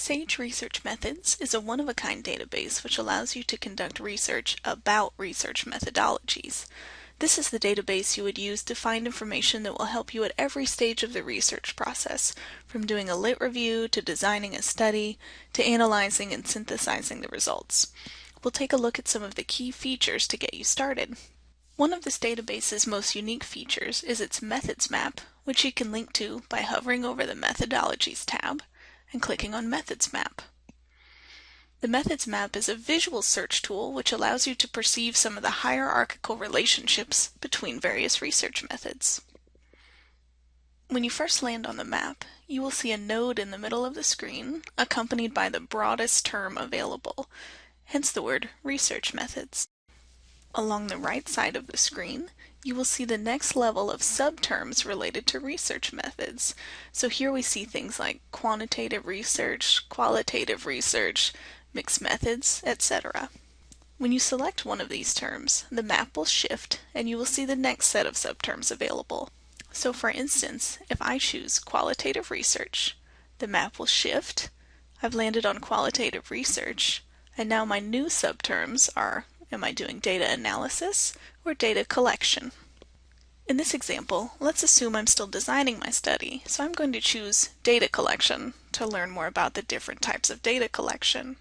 Sage Research Methods is a one-of-a-kind database which allows you to conduct research about research methodologies. This is the database you would use to find information that will help you at every stage of the research process, from doing a lit review to designing a study to analyzing and synthesizing the results. We'll take a look at some of the key features to get you started. One of this database's most unique features is its methods map, which you can link to by hovering over the Methodologies tab and clicking on Methods Map. The Methods Map is a visual search tool which allows you to perceive some of the hierarchical relationships between various research methods. When you first land on the map, you will see a node in the middle of the screen accompanied by the broadest term available, hence the word research methods. Along the right side of the screen, you will see the next level of subterms related to research methods. So here we see things like quantitative research, qualitative research, mixed methods, etc. When you select one of these terms, the map will shift and you will see the next set of subterms available. So for instance, if I choose qualitative research, the map will shift. I've landed on qualitative research, and now my new subterms are: am I doing data analysis or data collection? In this example, let's assume I'm still designing my study, so I'm going to choose data collection to learn more about the different types of data collection.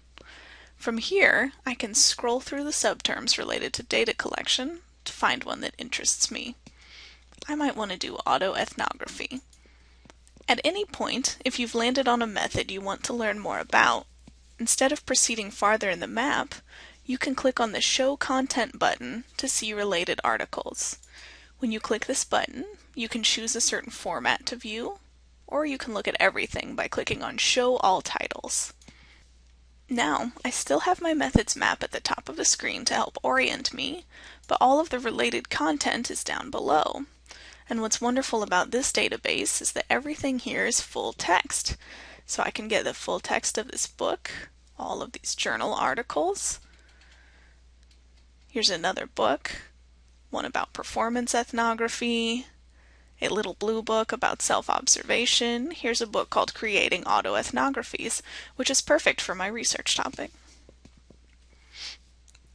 From here, I can scroll through the subterms related to data collection to find one that interests me. I might want to do autoethnography. At any point, if you've landed on a method you want to learn more about, instead of proceeding farther in the map, you can click on the Show Content button to see related articles. When you click this button, you can choose a certain format to view, or you can look at everything by clicking on Show All Titles. Now, I still have my methods map at the top of the screen to help orient me, but all of the related content is down below. And what's wonderful about this database is that everything here is full text. So I can get the full text of this book, all of these journal articles. Here's another book, one about performance ethnography, a little blue book about self-observation. Here's a book called Creating Autoethnographies, which is perfect for my research topic.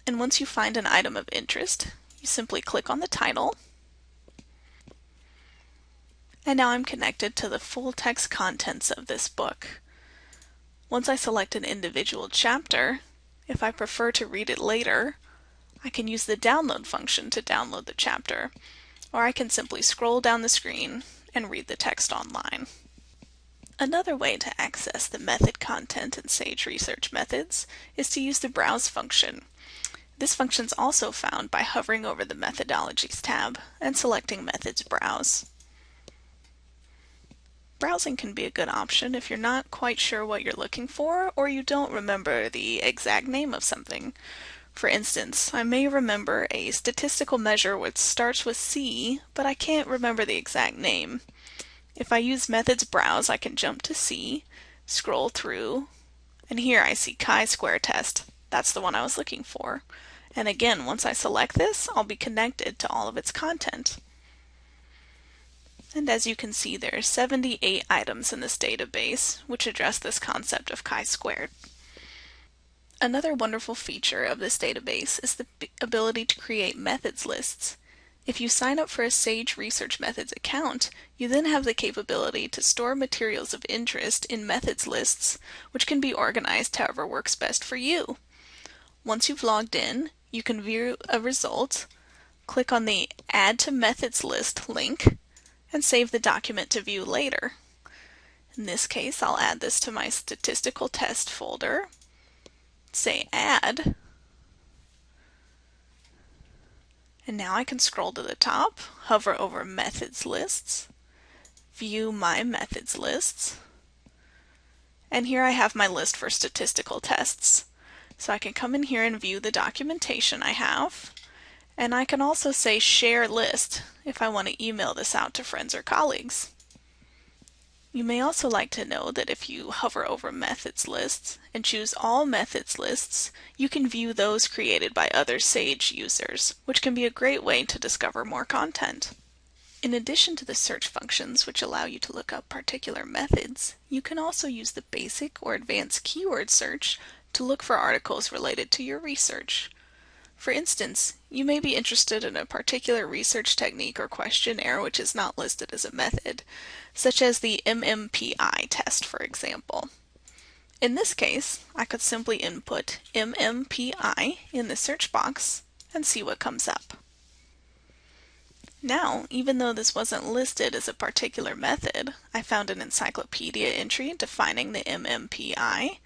And once you find an item of interest, you simply click on the title. And now I'm connected to the full text contents of this book. Once I select an individual chapter, if I prefer to read it later, I can use the download function to download the chapter, or I can simply scroll down the screen and read the text online. Another way to access the method content in Sage Research Methods is to use the Browse function. This function is also found by hovering over the Methodologies tab and selecting Methods Browse. Browsing can be a good option if you're not quite sure what you're looking for, or you don't remember the exact name of something. For instance, I may remember a statistical measure which starts with C, but I can't remember the exact name. If I use Methods Browse, I can jump to C, scroll through, and here I see chi-square test. That's the one I was looking for. And again, once I select this, I'll be connected to all of its content. And as you can see, there are 78 items in this database which address this concept of chi-squared. Another wonderful feature of this database is the ability to create methods lists. If you sign up for a Sage Research Methods account, you then have the capability to store materials of interest in methods lists, which can be organized however works best for you. Once you've logged in, you can view a result, click on the Add to Methods List link, and save the document to view later. In this case, I'll add this to my statistical test folder, say Add, and now I can scroll to the top, hover over Methods Lists, view my methods lists, and here I have my list for statistical tests. So I can come in here and view the documentation I have, and I can also say Share List if I want to email this out to friends or colleagues. You may also like to know that if you hover over Methods Lists and choose All Methods Lists, you can view those created by other Sage users, which can be a great way to discover more content. In addition to the search functions, which allow you to look up particular methods, you can also use the basic or advanced keyword search to look for articles related to your research. For instance, you may be interested in a particular research technique or questionnaire which is not listed as a method, such as the MMPI test, for example. In this case, I could simply input MMPI in the search box and see what comes up. Now, even though this wasn't listed as a particular method, I found an encyclopedia entry defining the MMPI,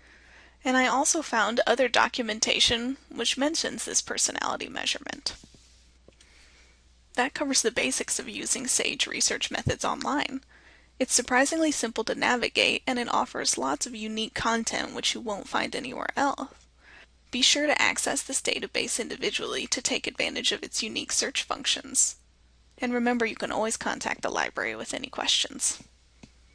and I also found other documentation which mentions this personality measurement. That covers the basics of using SAGE research methods online. It's surprisingly simple to navigate, and it offers lots of unique content which you won't find anywhere else. Be sure to access this database individually to take advantage of its unique search functions. And remember, you can always contact the library with any questions.